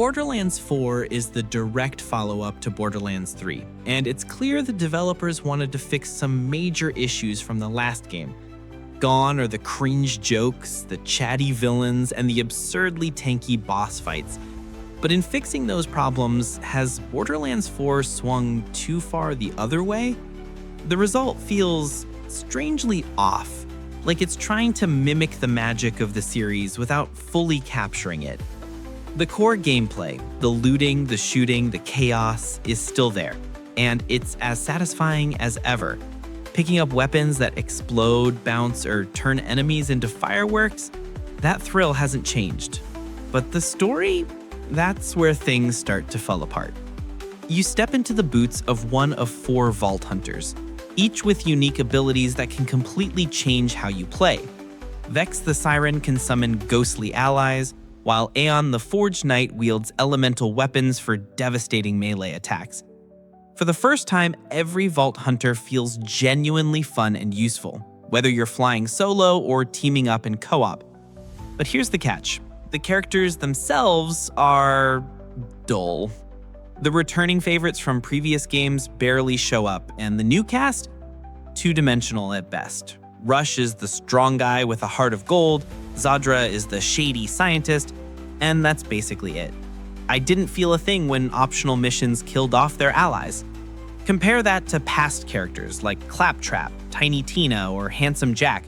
Borderlands 4 is the direct follow-up to Borderlands 3, and it's clear the developers wanted to fix some major issues from the last game. Gone are the cringe jokes, the chatty villains, and the absurdly tanky boss fights. But in fixing those problems, has Borderlands 4 swung too far the other way? The result feels strangely off, like it's trying to mimic the magic of the series without fully capturing it. The core gameplay, the looting, the shooting, the chaos, is still there, and it's as satisfying as ever. Picking up weapons that explode, bounce, or turn enemies into fireworks, that thrill hasn't changed. But the story? That's where things start to fall apart. You step into the boots of one of 4 Vault Hunters, each with unique abilities that can completely change how you play. Vex the Siren can summon ghostly allies, while Aeon the Forged Knight wields elemental weapons for devastating melee attacks. For the first time, every Vault Hunter feels genuinely fun and useful, whether you're flying solo or teaming up in co-op. But here's the catch. The characters themselves are dull. The returning favorites from previous games barely show up, and the new cast? Two-dimensional at best. Rush is the strong guy with a heart of gold, Zadra is the shady scientist, and that's basically it. I didn't feel a thing when optional missions killed off their allies. Compare that to past characters like Claptrap, Tiny Tina, or Handsome Jack.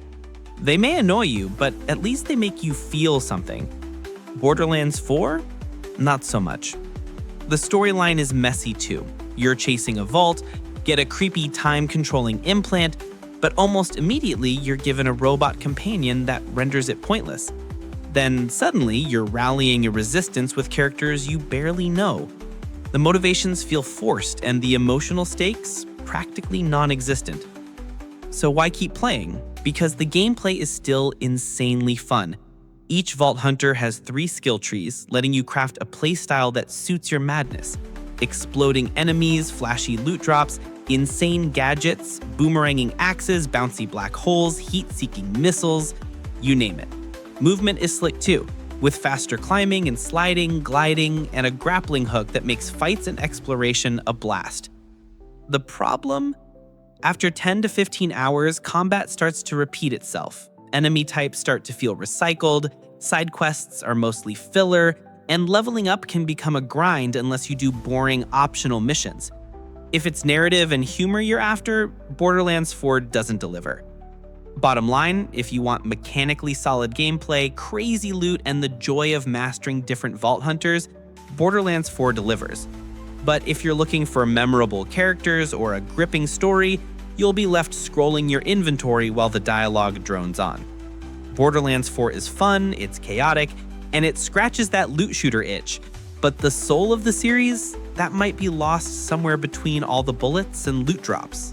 They may annoy you, but at least they make you feel something. Borderlands 4? Not so much. The storyline is messy too. You're chasing a vault, get a creepy time-controlling implant, but almost immediately you're given a robot companion that renders it pointless. Then suddenly you're rallying a resistance with characters you barely know. The motivations feel forced and the emotional stakes practically non-existent. So why keep playing? Because the gameplay is still insanely fun. Each Vault Hunter has 3 skill trees, letting you craft a playstyle that suits your madness. Exploding enemies, flashy loot drops, insane gadgets, boomeranging axes, bouncy black holes, heat-seeking missiles, you name it. Movement is slick too, with faster climbing and sliding, gliding, and a grappling hook that makes fights and exploration a blast. The problem? After 10 to 15 hours, combat starts to repeat itself. Enemy types start to feel recycled, side quests are mostly filler, and leveling up can become a grind unless you do boring optional missions. If it's narrative and humor you're after, Borderlands 4 doesn't deliver. Bottom line, if you want mechanically solid gameplay, crazy loot, and the joy of mastering different Vault Hunters, Borderlands 4 delivers. But if you're looking for memorable characters or a gripping story, you'll be left scrolling your inventory while the dialogue drones on. Borderlands 4 is fun, it's chaotic, and it scratches that loot shooter itch. But the soul of the series, that might be lost somewhere between all the bullets and loot drops.